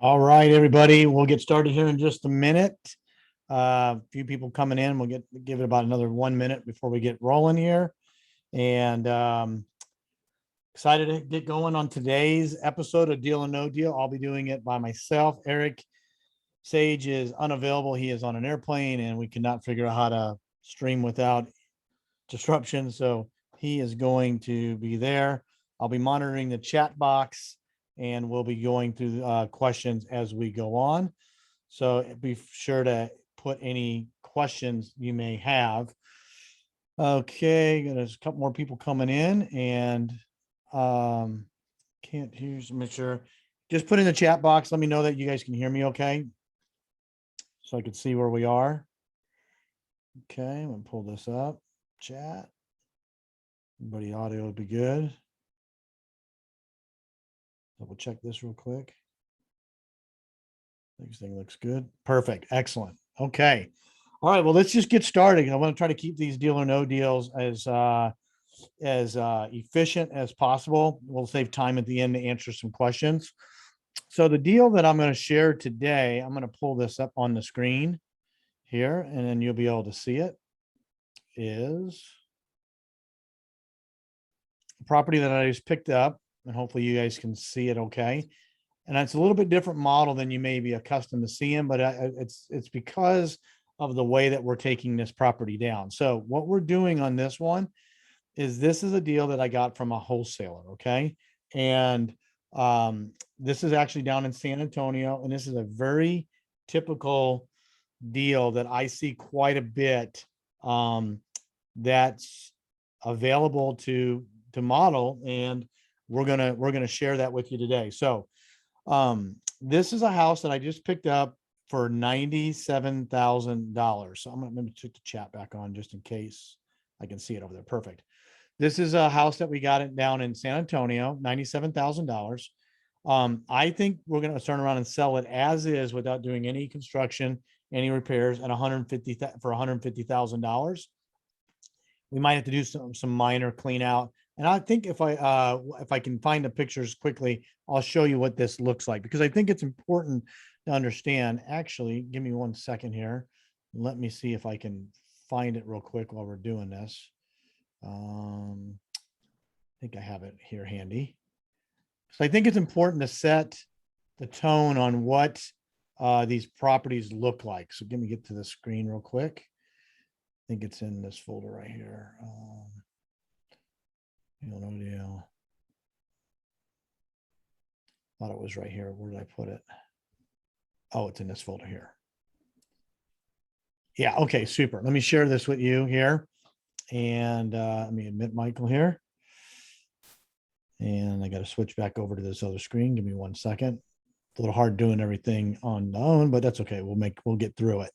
All right, everybody, we'll get started here in just a minute. A few people coming in. We'll give it about another 1 minute before we get rolling here. And excited to get going on today's episode of Deal or No Deal. I'll be doing it by myself. Eric Sage is unavailable. He is on an airplane and we cannot figure out how to stream without disruption. So he is going to be there. I'll be monitoring the chat box and we'll be going through questions as we go on. So be sure to put any questions you may have. Okay, there's a couple more people coming in and can't hear, so make sure. Just put in the chat box. Let me know that you guys can hear me okay. So I can see where we are. Okay, I'm gonna pull this up. Chat. Everybody audio would be good. Double check this real quick. Everything looks good. Perfect. Excellent. Okay. All right. Well, let's just get started. I want to try to keep these deal or no deals as efficient as possible. We'll save time at the end to answer some questions. So the deal that I'm going to share today, I'm going to pull this up on the screen here, and then you'll be able to see it, is a property that I just picked up, and hopefully you guys can see it okay. And it's a little bit different model than you may be accustomed to seeing, but it's because of the way that we're taking this property down. So what we're doing on this one is this is a deal that I got from a wholesaler, okay? And this is actually down in San Antonio, and this is a very typical deal that I see quite a bit that's available to model, and we're gonna share that with you today. So this is a house that I just picked up for $97,000. So I'm gonna maybe put the chat back on just in case I can see it over there. Perfect. This is a house that we got it down in San Antonio, $97,000. I think we're gonna turn around and sell it as is without doing any construction, any repairs, at $150,000. We might have to do some minor clean out. And I think if I can find the pictures quickly, I'll show you what this looks like, because I think it's important to understand. Actually, give me 1 second here. Let me see if I can find it real quick while we're doing this. I think I have it here handy. So I think it's important to set the tone on what these properties look like. So let me get to the screen real quick. I think it's in this folder right here. No deal. Thought it was right here. Where did I put it? Oh, it's in this folder here. Yeah. Okay. Super. Let me share this with you here. And let me admit Michael here. And I got to switch back over to this other screen. Give me 1 second. A little hard doing everything on my own, but that's okay. We'll get through it.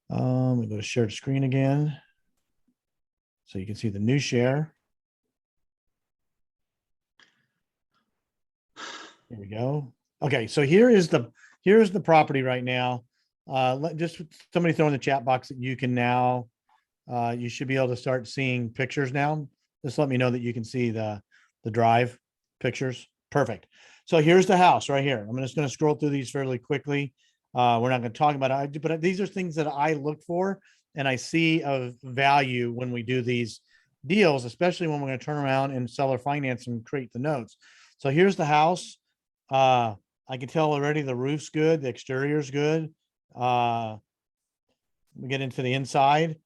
We go to shared screen again. So you can see the new share. Here we go. Okay, so here's the property right now. Just somebody throw in the chat box that you can now. You should be able to start seeing pictures now. Just let me know that you can see the drive pictures. Perfect. So here's the house right here. I'm just going to scroll through these fairly quickly. We're not going to talk about it, but these are things that I look for and I see of value when we do these deals, especially when we're going to turn around and seller finance and create the notes. So here's the house. I can tell already the roof's good, the exterior's good. We get into the inside.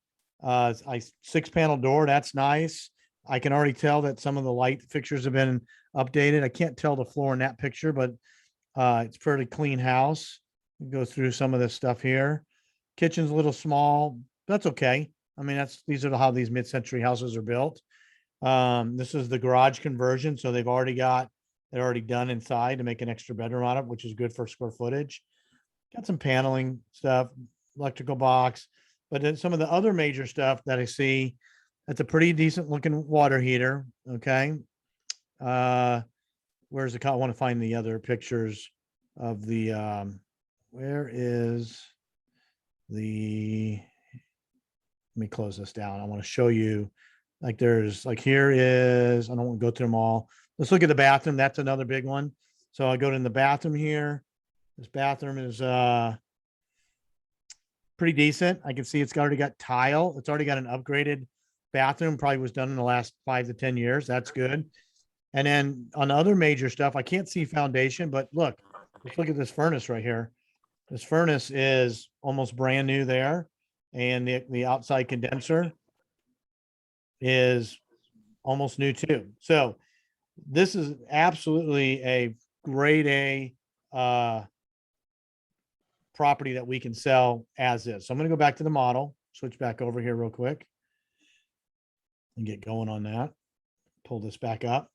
6-panel door, that's nice. I can already tell that some of the light fixtures have been updated. I can't tell the floor in that picture, but it's a pretty clean house. Go through some of this stuff here. Kitchen's a little small. That's okay. I mean, these are how these mid-century houses are built. This is the garage conversion. So they're already done inside to make an extra bedroom out of it, which is good for square footage. Got some paneling stuff, electrical box, but then some of the other major stuff that I see, that's a pretty decent looking water heater. Okay. Where's the, I want to find the other pictures of the, where is the, let me close this down. I want to show you, like there's like, here is, I don't want to go through them all. Let's look at the bathroom. That's another big one. So I go to the bathroom here. This bathroom is pretty decent. I can see it's already got tile. It's already got an upgraded bathroom, probably was done in the last 5 to 10 years. That's good. And then on the other major stuff, I can't see foundation, but look, let's look at this furnace right here. This furnace is almost brand new there. And the outside condenser is almost new too. So this is absolutely a grade A property that we can sell as is. So I'm going to go back to the model, switch back over here real quick and get going on that. Pull this back up.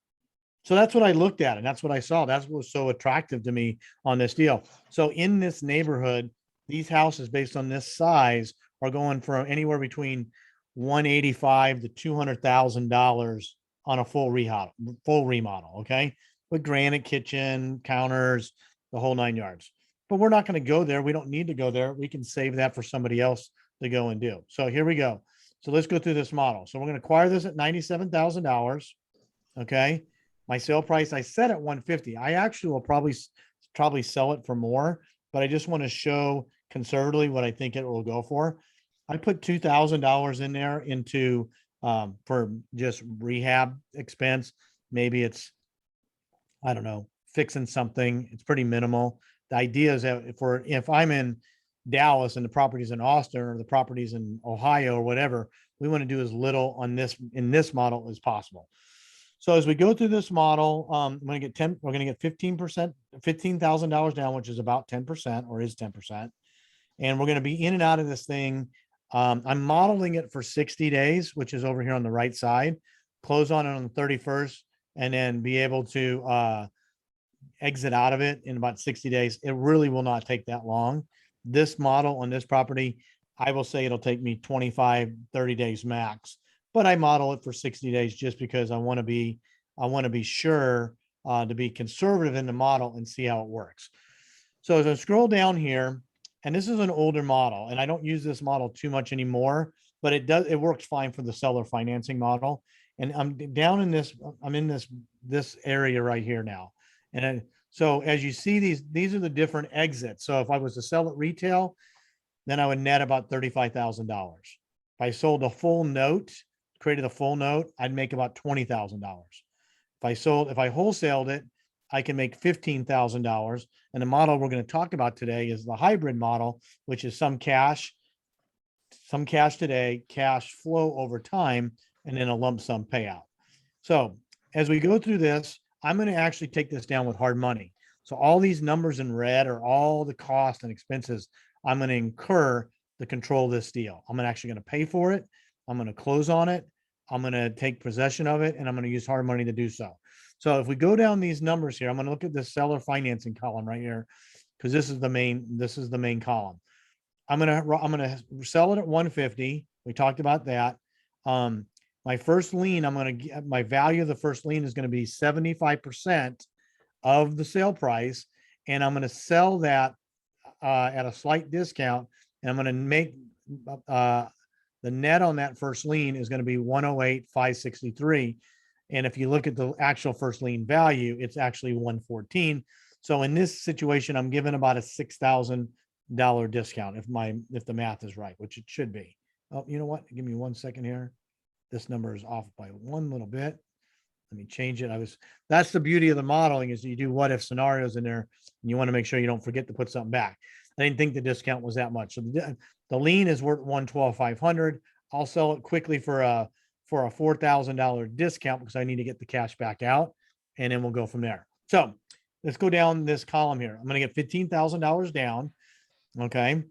So that's what I looked at and that's what I saw. That's what was so attractive to me on this deal. So in this neighborhood, these houses based on this size are going from anywhere between $185,000 to $200,000 on a full remodel. Okay. With granite kitchen, counters, the whole 9 yards. But we're not going to go there. We don't need to go there. We can save that for somebody else to go and do. So here we go. So let's go through this model. So we're going to acquire this at $97,000. Okay. My sale price, I set at 150. I actually will probably sell it for more, but I just want to show conservatively what I think it will go for. I put $2,000 in there into for just rehab expense. Maybe it's, I don't know, fixing something. It's pretty minimal. The idea is that if I'm in Dallas and the property's in Austin or the property's in Ohio or whatever, we want to do as little on this in this model as possible. So as we go through this model, we're going to get 15%, $15,000 down, which is about 10% or is 10%. And we're going to be in and out of this thing. I'm modeling it for 60 days, which is over here on the right side, close on it on the 31st, and then be able to exit out of it in about 60 days. It really will not take that long. This model on this property, I will say it'll take me 25, 30 days max, but I model it for 60 days just because I want to be sure to be conservative in the model and see how it works. So as I scroll down here, and this is an older model, and I don't use this model too much anymore, but it works fine for the seller financing model. And I'm down in this, I'm in this area right here now. And so as you see, these are the different exits. So if I was to sell it retail, then I would net about $35,000. If I sold a full note, created a full note, I'd make about $20,000. If I wholesaled it, I can make $15,000. And the model we're going to talk about today is the hybrid model, which is some cash today, cash flow over time, and then a lump sum payout. So as we go through this, I'm going to actually take this down with hard money. So all these numbers in red are all the costs and expenses I'm going to incur to control this deal. I'm actually going to pay for it. I'm going to close on it. I'm going to take possession of it, and I'm going to use hard money to do so. So if we go down these numbers here, I'm going to look at this seller financing column right here, because this is the main column. I'm going to sell it at 150. We talked about that. My first lien, my value of the first lien is going to be 75% of the sale price. And I'm going to sell that at a slight discount. And I'm going to make the net on that first lien is going to be 108,563. And if you look at the actual first lien value, it's actually 114. So in this situation, I'm given about a $6,000 discount if the math is right, which it should be. Oh, you know what? Give me 1 second here. This number is off by one little bit. Let me change it. That's the beauty of the modeling is you do what if scenarios in there and you want to make sure you don't forget to put something back. I didn't think the discount was that much. So the lien is worth 112,500. I'll sell it quickly for a $4,000 discount because I need to get the cash back out, and then we'll go from there. So let's go down this column here. I'm going to get $15,000 down. Okay.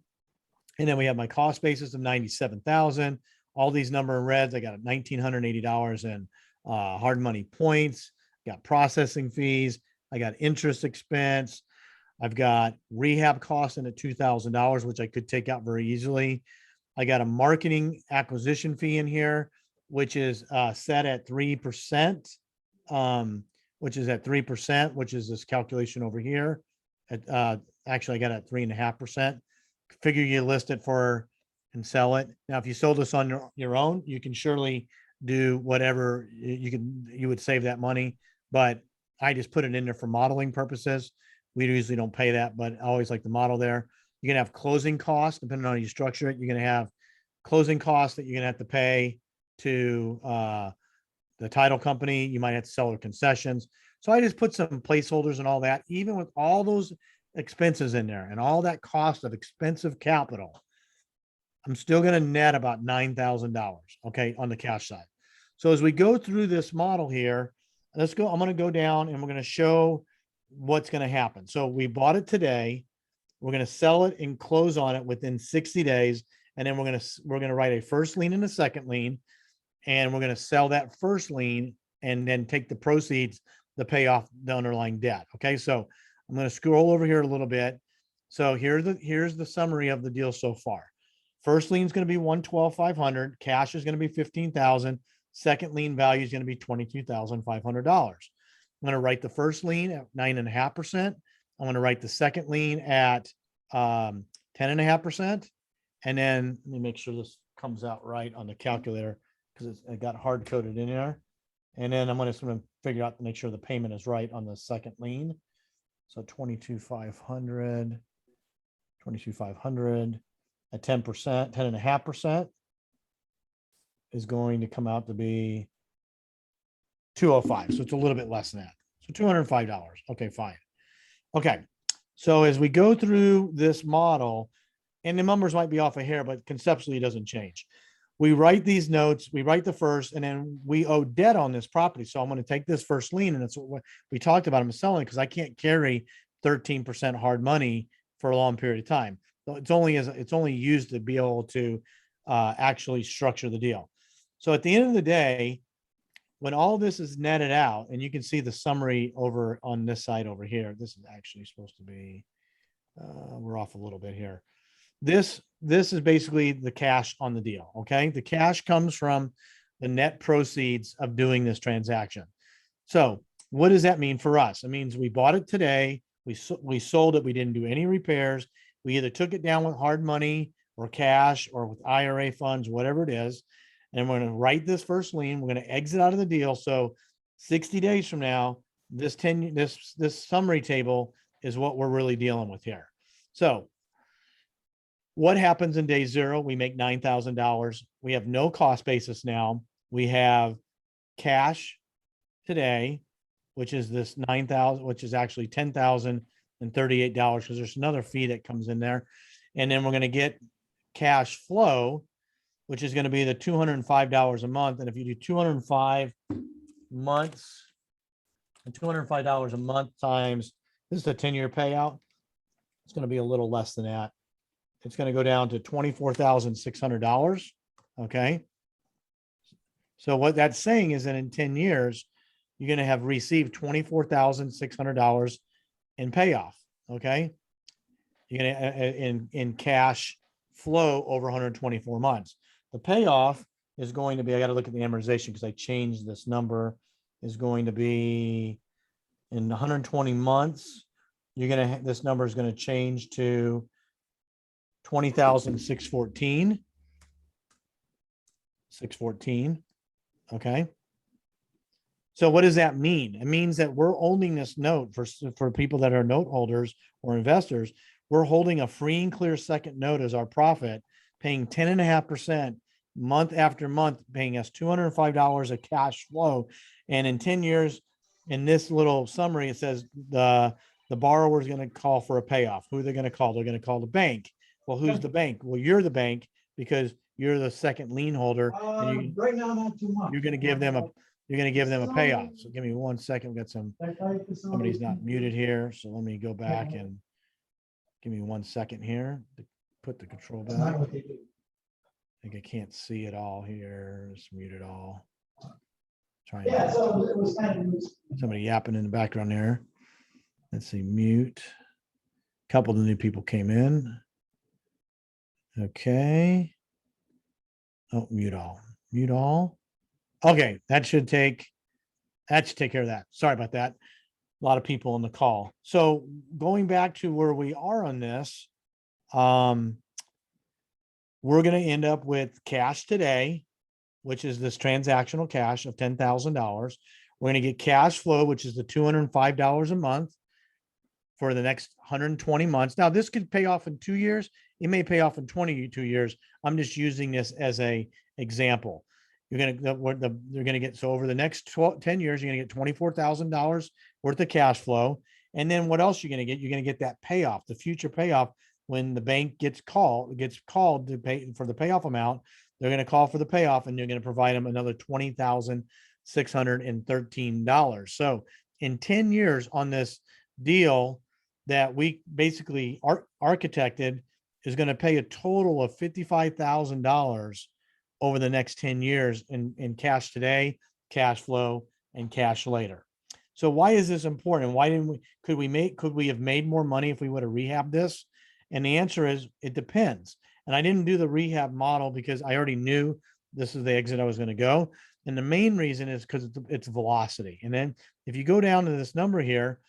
And then we have my cost basis of 97,000. All these number in reds. I got $1,980 in hard money points. Got processing fees. I got interest expense. I've got rehab costs in at $2,000, which I could take out very easily. I got a marketing acquisition fee in here, which is set at 3%, which is at 3%, which is this calculation over here. Actually, I got it at 3.5%. Figure you list it for and sell it. Now, if you sold this on your own, you can surely do whatever you would save that money, but I just put it in there for modeling purposes. We usually don't pay that, but I always like the model there. You're going to have closing costs, depending on how you structure it. You're going to have closing costs that you're going to have to pay to the title company. You might have to sell their concessions. So I just put some placeholders and all that, even with all those expenses in there and all that cost of expensive capital, I'm still going to net about $9,000, okay, on the cash side. So as we go through this model here, let's go, I'm going to go down and we're going to show what's going to happen. So we bought it today. We're going to sell it and close on it within 60 days. And then we're going to write a first lien and a second lien. And we're going to sell that first lien and then take the proceeds to pay off the underlying debt. Okay. So I'm going to scroll over here a little bit. So here's the summary of the deal so far. First lien is going to be 112,500. Cash is going to be 15,000. Second lien value is going to be $22,500. I'm going to write the first lien at 9.5%. I'm going to write the second lien at 10.5%. And then let me make sure this comes out right on the calculator because it got hard coded in there. And then I'm just going to figure out to make sure the payment is right on the second lien. So 22,500 at 10%, 10.5% is going to come out to be 205. So it's a little bit less than that. So $205. Okay, fine. Okay. So as we go through this model, and the numbers might be off a hair, but conceptually it doesn't change. We write these notes, we write the first, and then we owe debt on this property. So I'm going to take this first lien, and that's what we talked about. I'm selling because I can't carry 13% hard money for a long period of time. So it's only used to be able to actually structure the deal. So at the end of the day, when all this is netted out, and you can see the summary over on this side over here, this is actually supposed to be, we're off a little bit here. This is basically the cash on the deal. Okay. The cash comes from the net proceeds of doing this transaction. So what does that mean for us? It means we bought it today. We sold it. We didn't do any repairs. We either took it down with hard money or cash or with IRA funds, whatever it is. And we're going to write this first lien. We're going to exit out of the deal. So 60 days from now, this summary table is what we're really dealing with here. So what happens in day zero? We make $9,000. We have no cost basis now. We have cash today, which is this 9,000, which is actually $10,038 because there's another fee that comes in there. And then we're going to get cash flow, which is going to be the $205 a month. And if you do 205 months and $205 a month times, this is a 10-year payout. It's going to be a little less than that. It's going to go down to $24,600. Okay. So what that's saying is that in 10 years, you're going to have received $24,600 in payoff. Okay. You're going to in cash flow over 124 months. The payoff is going to be, I got to look at the amortization because I changed this number, is going to be in 120 months. You're going to, this number is going to change to 20,614. 614. Okay. So what does that mean? It means that we're owning this note for people that are note holders or investors. We're holding a free and clear second note as our profit, paying 10.5% month after month, paying us $205 of cash flow. And in 10 years, in this little summary, it says the borrower is going to call for a payoff. Who are they going to call? They're going to call the bank. Well, who's the bank? Well, you're the bank because you're the second lien holder. And right now, not too much. you're going to give them a payoff. So give me 1 second. We got somebody's not muted here. So let me go back and give me 1 second here to put the control back. I think I can't see it all here. Just mute it all. Trying Yeah, so it was kind of somebody yapping in the background there. Let's see, mute. A couple of the new people came in. Okay. Oh, mute all. Mute all. Okay, that should take care of that. Sorry about that. A lot of people on the call. So going back to where we are on this, we're going to end up with cash today, which is this transactional cash of $10,000. We're going to get cash flow, which is the $205 a month for the next 120 months. Now, this could pay off in 2 years. It may pay off in 22 years. I'm just using this as a example. You're going to get, so over the next 10 years, you're going to get $24,000 worth of cash flow. And then what else you're going to get? You're going to get that payoff, the future payoff. When the bank gets called to pay for the payoff amount, they're going to call for the payoff, and you're going to provide them another $20,613. So in 10 years on this deal that we basically architected is going to pay a total of $55,000 over the next 10 years in cash today, cash flow, and cash later. So why is this important? Why didn't we, could we have made more money if we would have rehabbed this? And the answer is, it depends. And I didn't do the rehab model because I already knew this is the exit I was going to go. And the main reason is because it's velocity. And then if you go down to this number here,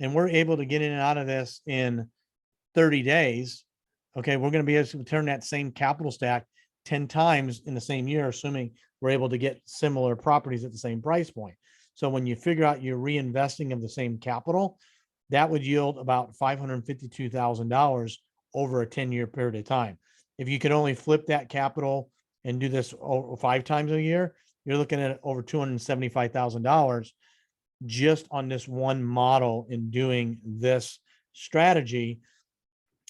and we're able to get in and out of this in 30 days, okay, we're going to be able to turn that same capital stack 10 times in the same year, assuming we're able to get similar properties at the same price point. So when you figure out your reinvesting of the same capital, that would yield about $552,000 over a 10-year period of time. If you could only flip that capital and do this 5 times a year, you're looking at over $275,000 just on this one model in doing this strategy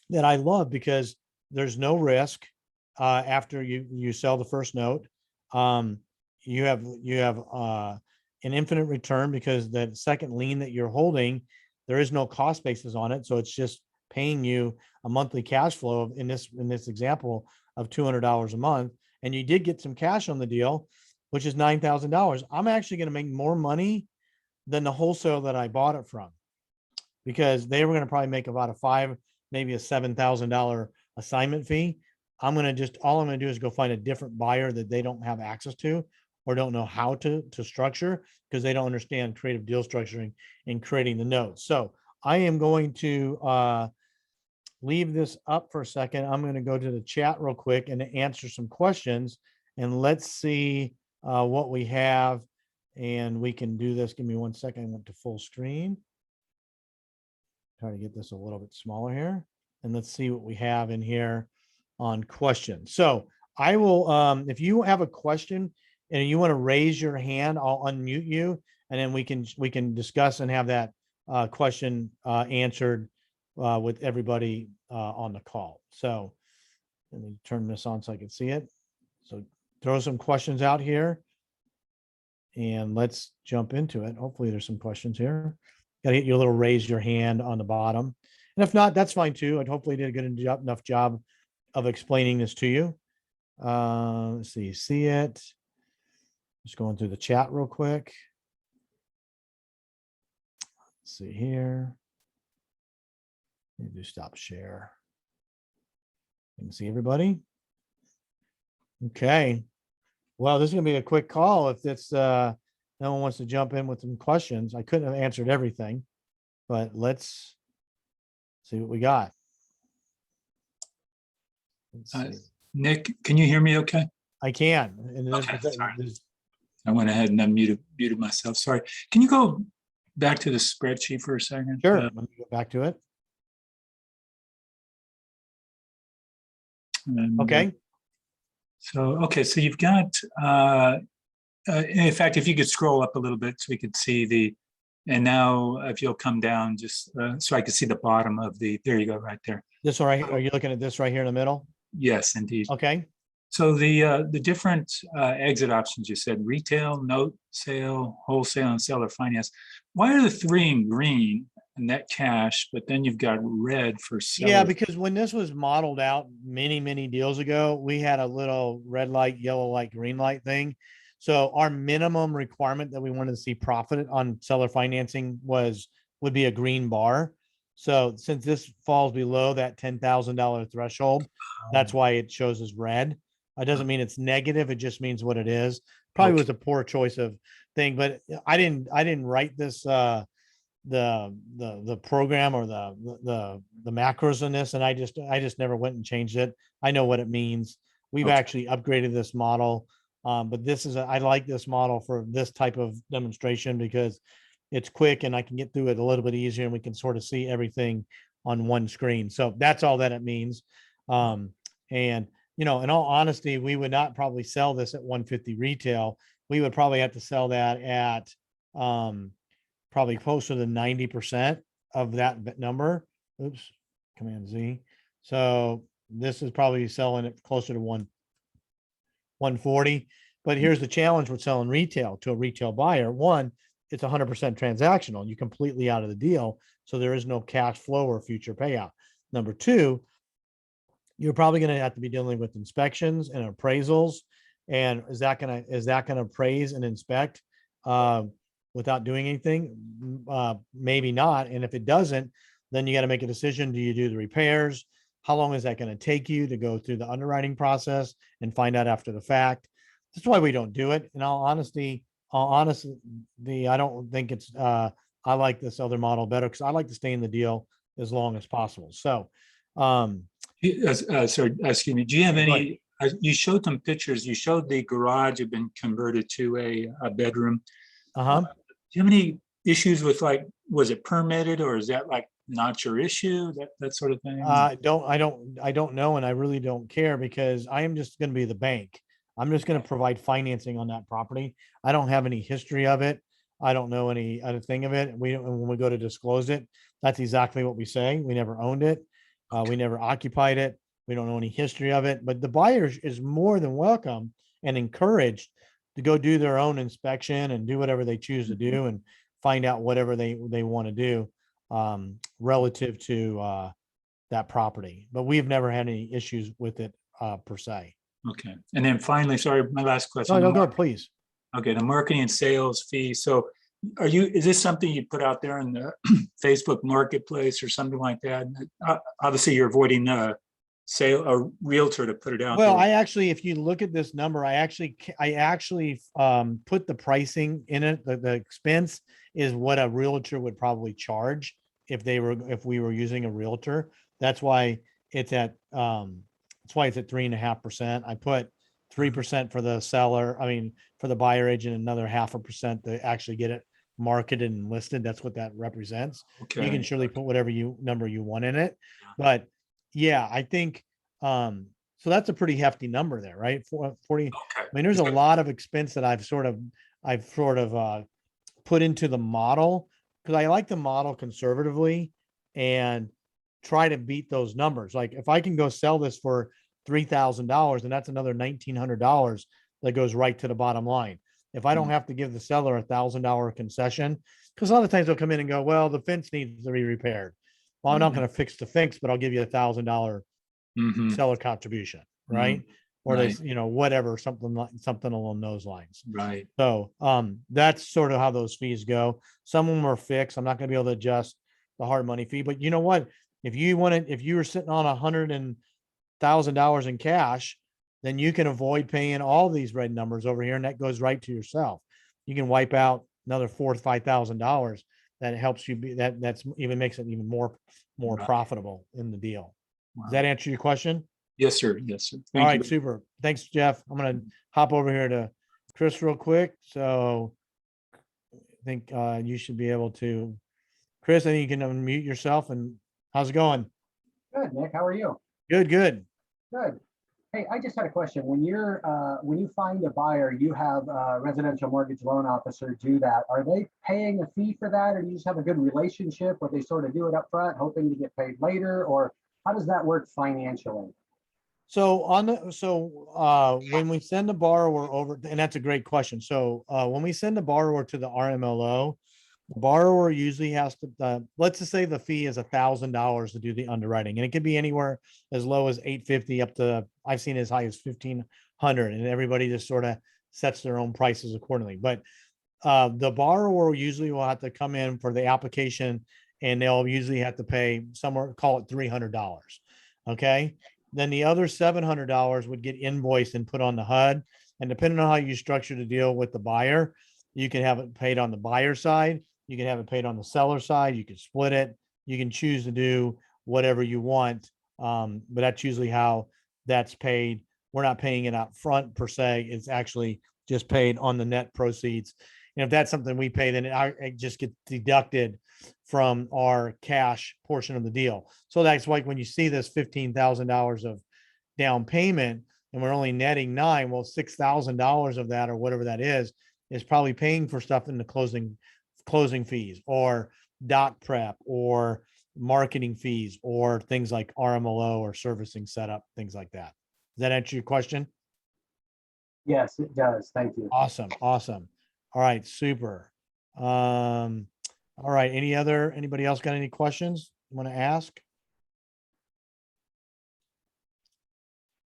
that I love, because there's no risk after you sell the first note. You have an infinite return, because the second lien that you're holding, there is no cost basis on it. So it's just paying you a monthly cash flow in this example of $200 a month. And you did get some cash on the deal, which is $9,000. I'm actually going to make more money than the wholesale that I bought it from, because they were going to probably make about a $5,000, maybe a $7,000 assignment fee. all I'm going to do is go find a different buyer that they don't have access to or don't know how to structure, because they don't understand creative deal structuring and creating the notes. So I am going to leave this up for a second. I'm going to go to the chat real quick and answer some questions, and let's see what we have. And we can do this. Give me 1 second. I went to full screen. Try to get this a little bit smaller here. And let's see what we have in here on questions. So I will, if you have a question and you want to raise your hand, I'll unmute you, and then we can discuss and have that question answered with everybody on the call. So let me turn this on so I can see it. So throw some questions out here, and let's jump into it. Hopefully there's some questions here. Got to hit your little raise your hand on the bottom. And if not, that's fine too. And hopefully did a good enough job of explaining this to you. Let's see it. Just going through the chat real quick. Let's see here. Do stop share. You can see everybody. Okay. Well, this is going to be a quick call. If it's no one wants to jump in with some questions. I couldn't have answered everything, but let's see what we got. Nick, can you hear me okay? I can. And okay, I went ahead and muted myself. Sorry. Can you go back to the spreadsheet for a second? Sure. Let me go back to it. Okay. So you've got, in fact, if you could scroll up a little bit so we could see and now if you'll come down just so I could see the bottom of there you go, right there. This one right, are you looking at this right here in the middle? Yes, indeed. Okay. So the different exit options you said, retail, note, sale, wholesale, and seller finance. Why are the 3 in green, net cash, but then you've got red for seller? Yeah, because when this was modeled out many deals ago, we had a little red light, yellow light, green light thing. So our minimum requirement that we wanted to see profit on seller financing would be a green bar. So since this falls below that $10,000 threshold, that's why it shows as red. It doesn't mean it's negative. It just means what it is. Probably was a poor choice of thing, but I didn't write this the program or the macros in this, and I just never went and changed it. I know what it means. We've actually upgraded this model, but I like this model for this type of demonstration, because it's quick and I can get through it a little bit easier and we can sort of see everything on one screen. So that's all that it means. And in all honesty, we would not probably sell this at 150 retail. We would probably have to sell that at probably closer to 90% of that number. Oops, Command Z. So this is probably selling it closer to 140. But here's the challenge with selling retail to a retail buyer. One, it's 100% transactional. You're completely out of the deal. So there is no cash flow or future payout. Number two, you're probably going to have to be dealing with inspections and appraisals. And is that going to appraise and inspect without doing anything? Maybe not. And if it doesn't, then you got to make a decision. Do you do the repairs? How long is that going to take you to go through the underwriting process and find out after the fact? That's why we don't do it. In all honesty, I don't think it's, I like this other model better because I like to stay in the deal as long as possible. So, sorry, excuse me. Do you have Go any, you showed some pictures. You showed the garage had been converted to a bedroom. Do you have any issues with, like, was it permitted or is that like not your issue? That sort of thing? I don't know. And I really don't care because I am just going to be the bank. I'm just going to provide financing on that property. I don't have any history of it. I don't know any other thing of it. When we go to disclose it, that's exactly what we say. We never owned it. We never occupied it. We don't know any history of it, but the buyer is more than welcome and encouraged to go do their own inspection and do whatever they choose to do and find out whatever they want to do relative to that property. But we've never had any issues with it per se. Okay. And then finally, sorry, my last question. No, go, please. Okay, the marketing and sales fee. So is this something you put out there in the Facebook marketplace or something like that? Obviously you're avoiding a realtor to put it out Well, there. I actually, if you look at this number, I actually put the pricing in it. The expense is what a realtor would probably charge if we were using a realtor. That's why it's at 3.5%. I put 3% for the seller. I mean, for the buyer agent, another 0.5% to actually get it marketed and listed. That's what that represents. Okay. You can surely put whatever number you want in it, but yeah, I think, so that's a pretty hefty number there, right? 40. Okay. I mean, there's a lot of expense that I've sort of put into the model because I like the model conservatively and try to beat those numbers. Like if I can go sell this for $3,000, and that's another $1,900 that goes right to the bottom line. If I don't have to give the seller $1,000 concession, because a lot of times they'll come in and go, well, the fence needs to be repaired. Well, I'm not going to fix the fence, but I'll give you $1,000 seller contribution, right? Or Right. they, whatever, something along those lines. Right. So that's sort of how those fees go. Some of them are fixed. I'm not going to be able to adjust the hard money fee, but you know what? If you were sitting on $100,000 in cash, then you can avoid paying all these red numbers over here, and that goes right to yourself. You can wipe out another $4,000 to $5,000. That helps you that's even makes it even more Right. profitable in the deal. Wow. Does that answer your question? Yes, sir. Yes, sir. All right, super. Thanks, Jeff. I'm gonna hop over here to Chris real quick. So I think you should be able to, Chris, I think you can unmute yourself. And how's it going? Good, Nick. How are you? Good. Good. Hey, I just had a question. When you find a buyer, you have a residential mortgage loan officer do that. Are they paying a fee for that, or do you just have a good relationship where they sort of do it up front, hoping to get paid later, or how does that work financially? So when we send a borrower over, and that's a great question. So when we send a borrower to the RMLO, the borrower usually has to, let's just say the fee is $1,000 to do the underwriting, and it could be anywhere as low as $850 up to, I've seen as high as $1,500, and everybody just sort of sets their own prices accordingly. But the borrower usually will have to come in for the application, and they'll usually have to pay somewhere, call it $300. Okay. Then the other $700 would get invoiced and put on the HUD. And depending on how you structure the deal with the buyer, you can have it paid on the buyer side. You can have it paid on the seller side. You can split it. You can choose to do whatever you want. But that's usually how that's paid. We're not paying it out front per se. It's actually just paid on the net proceeds. And if that's something we pay, then it just gets deducted from our cash portion of the deal. So that's like when you see this $15,000 of down payment and we're only netting 9, well, $6,000 of that or whatever that is probably paying for stuff in the closing fees or doc prep or marketing fees or things like RMLO or servicing setup, things like that. Does that answer your question? Yes, it does. Thank you. Awesome. Awesome. All right. Super. All right. Anybody else got any questions you want to ask?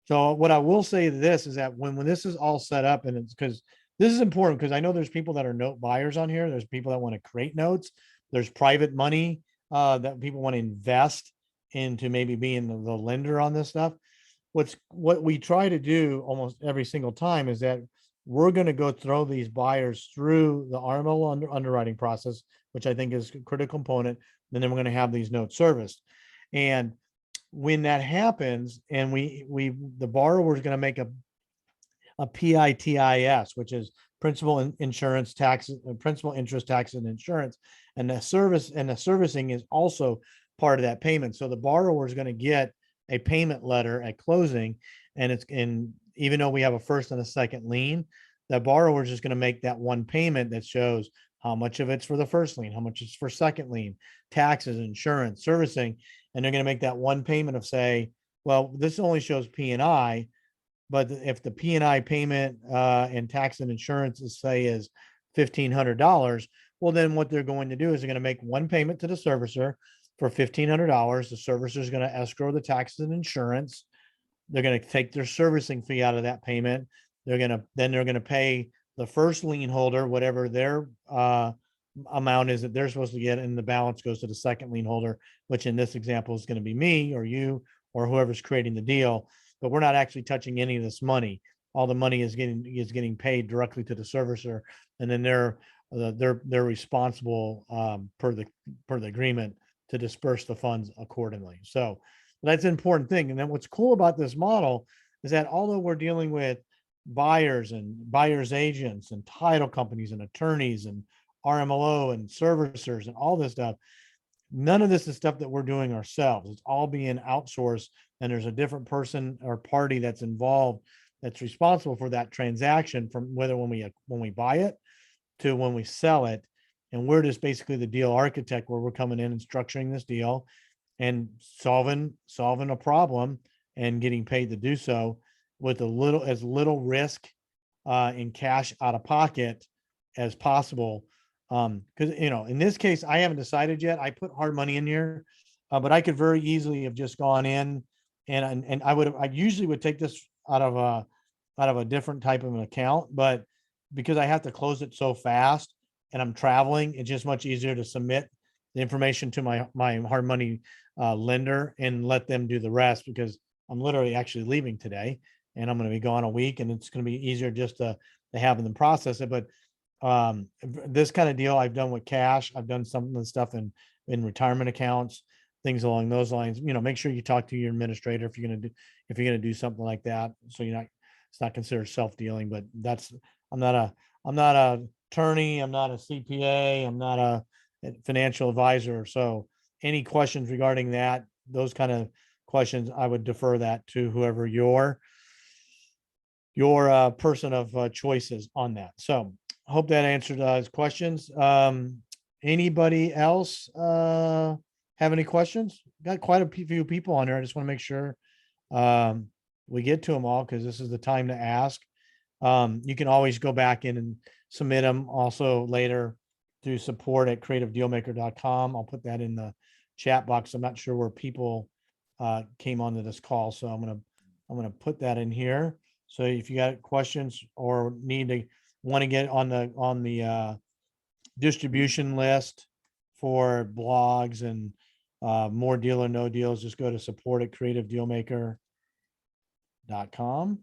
So what I will say to this is that when this is all set up, and it's because this is important, because I know there's people that are note buyers on here. There's people that want to create notes. There's private money that people want to invest into, maybe being the lender on this stuff. What we try to do almost every single time is that we're going to go throw these buyers through the RML underwriting process, which I think is a critical component. And then we're going to have these notes serviced. And when that happens, and the borrower is going to make a PITIS, which is principal insurance taxes, principal interest taxes and insurance, and the servicing is also part of that payment. So the borrower is going to get a payment letter at closing, and even though we have a first and a second lien, the borrower is just going to make that one payment that shows how much of it's for the first lien, how much is for second lien, taxes, insurance, servicing, and they're going to make that one payment of, say, well, this only shows P&I, but if the P&I payment and tax and insurance is $1,500, well, then what they're going to do is they're going to make one payment to the servicer for $1,500. The servicer is going to escrow the taxes and insurance. They're going to take their servicing fee out of that payment. They're going to pay the first lien holder whatever their amount is that they're supposed to get, and the balance goes to the second lien holder, which in this example is going to be me or you or whoever's creating the deal. But we're not actually touching any of this money. All the money is getting paid directly to the servicer, and then they're responsible per the agreement to disperse the funds accordingly. So that's an important thing. And then what's cool about this model is that although we're dealing with buyers and buyers agents and title companies and attorneys and RMLO and servicers and all this stuff, none of this is stuff that we're doing ourselves. It's all being outsourced, and there's a different person or party that's involved that's responsible for that transaction, from whether when we buy it to when we sell it. And we're just basically the deal architect, where we're coming in and structuring this deal and solving a problem and getting paid to do so with as little risk in cash out of pocket as possible. Because in this case, I haven't decided yet. I put hard money in here, but I could very easily have just gone in and I usually would take this out of a different type of an account, but because I have to close it so fast and I'm traveling, it's just much easier to submit the information to my hard money lender and let them do the rest, because I'm literally actually leaving today and I'm going to be gone a week, and it's going to be easier just to have them process it. But this kind of deal I've done with cash. I've done some of the stuff in retirement accounts, things along those lines. Make sure you talk to your administrator if you're going to do something like that. So it's not considered self-dealing, but I'm not a attorney. I'm not a CPA. I'm not a financial advisor. So any questions regarding that, those kind of questions, I would defer that to whoever your person of choice is on that. So hope that answered his questions. Anybody else have any questions? Got quite a few people on here. I just want to make sure we get to them all, because this is the time to ask. You can always go back in and submit them also later through support@creativedealmaker.com. I'll put that in the chat box. I'm not sure where people came onto this call, so I'm gonna put that in here. So if you got questions or want to get on the distribution list for blogs and more deal or no deals, just go to support@creativedealmaker.com.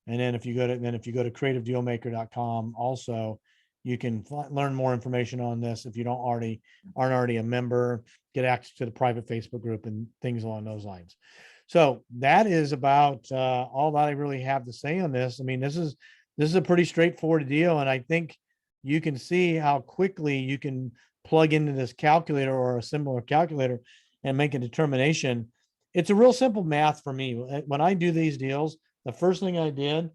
And then if you go to creativedealmaker.com, also you can learn more information on this. If you aren't already a member, get access to the private Facebook group and things along those lines. So that is about all that I really have to say on this. I mean, this this is a pretty straightforward deal. And I think you can see how quickly you can plug into this calculator or a similar calculator and make a determination. It's a real simple math for me. When I do these deals, the first thing I did,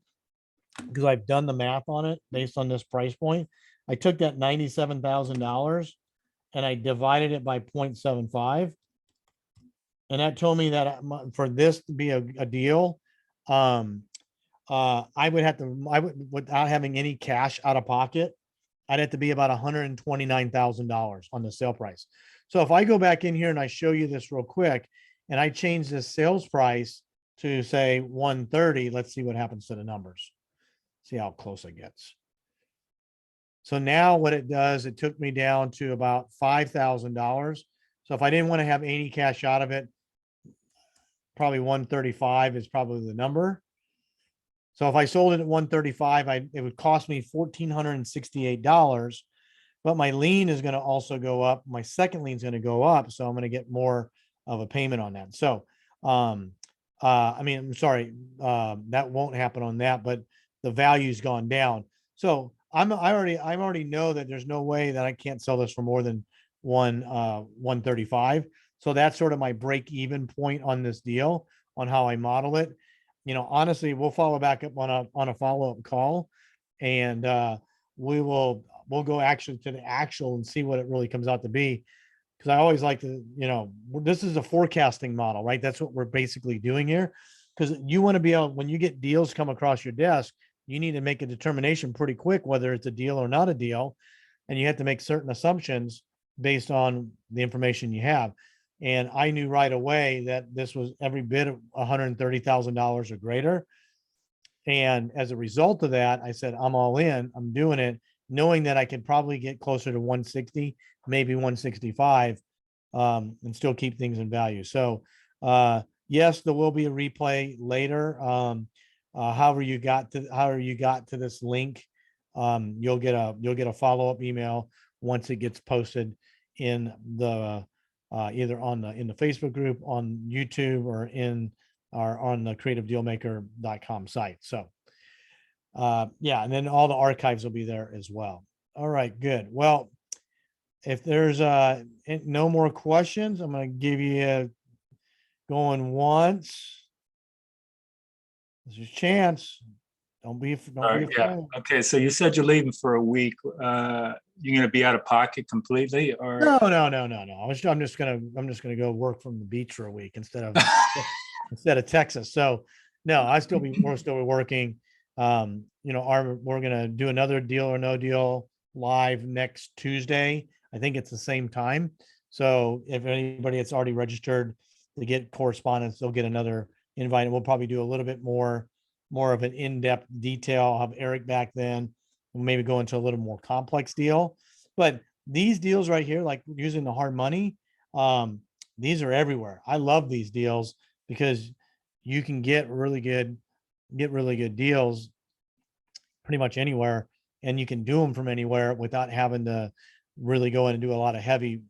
because I've done the math on it based on this price point, I took that $97,000 and I divided it by 0.75. And that told me that for this to be a deal, I would have to, without having any cash out of pocket, I'd have to be about $129,000 on the sale price. So if I go back in here and I show you this real quick, and I change this sales price to say 130, let's see what happens to the numbers. See how close it gets. So now what it does, it took me down to about $5,000. So if I didn't want to have any cash out of it, probably 135 is probably the number. So if I sold it at 135, it would cost me $1,468, but my lien is going to also go up. My second lien is going to go up. So I'm going to get more of a payment on that. So, I mean, I'm sorry, that won't happen on that, but the value's gone down. So I already know that there's no way that I can't sell this for more than 135. So that's sort of my break even point on this deal, on how I model it. You know, honestly, we'll follow back up on a follow-up call, and we'll go actually to the actual and see what it really comes out to be. Because I always like to, you know, this is a forecasting model, right? That's what we're basically doing here. Because you want to be able, when you get deals come across your desk, you need to make a determination pretty quick whether it's a deal or not a deal, and you have to make certain assumptions based on the information you have. And I knew right away that this was every bit of $130,000 or greater. And as a result of that, I said, I'm all in, I'm doing it, knowing that I could probably get closer to 160, maybe 165, and still keep things in value. So, yes, there will be a replay later. However you got to this link, you'll get a follow-up email once it gets posted in the either in the Facebook group, on YouTube, or on the creativedealmaker.com site. So yeah, and then all the archives will be there as well. All right, good. Well, if there's no more questions, I'm going to give you going once. There's your chance. Don't be afraid. Yeah. Okay. So you said you're leaving for a week. You're going to be out of pocket completely, or No. I'm just gonna go work from the beach for a week instead of Texas. So no, we're still working. You know, we're gonna do another Deal or No Deal live next Tuesday. I think it's the same time. So if anybody that's already registered to get correspondence, they'll get another invite. And we'll probably do a little bit more of an in-depth detail. I'll have Eric back then. We'll maybe go into a little more complex deal. But these deals right here, like using the hard money, these are everywhere. I love these deals because you can get really good deals pretty much anywhere, and you can do them from anywhere without having to really go in and do a lot of heavy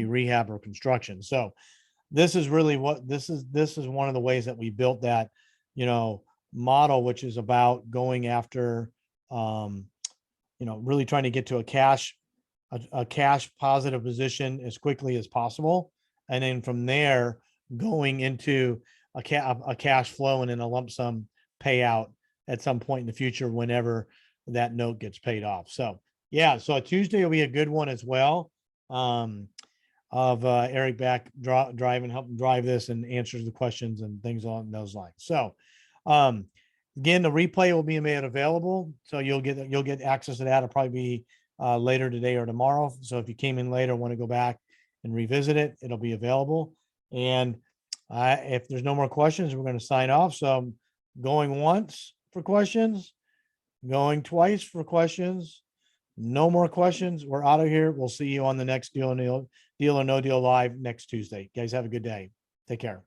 rehab or construction. So this is really what this is one of the ways that we built that, you know, model, which is about going after, you know, really trying to get to a cash positive position as quickly as possible. And then from there, going into a cash flow and then a lump sum payout at some point in the future, whenever that note gets paid off. So yeah, so Tuesday will be a good one as well. Of Eric back driving, helping drive this and answers the questions and things along those lines. So again, the replay will be made available. So you'll get access to that. It'll probably be later today or tomorrow. So if you came in later, want to go back and revisit it, it'll be available. And if there's no more questions, we're going to sign off. So I'm going once for questions, going twice for questions. No more questions. We're out of here. We'll see you on the next Deal or No Deal live next Tuesday. Guys, have a good day. Take care.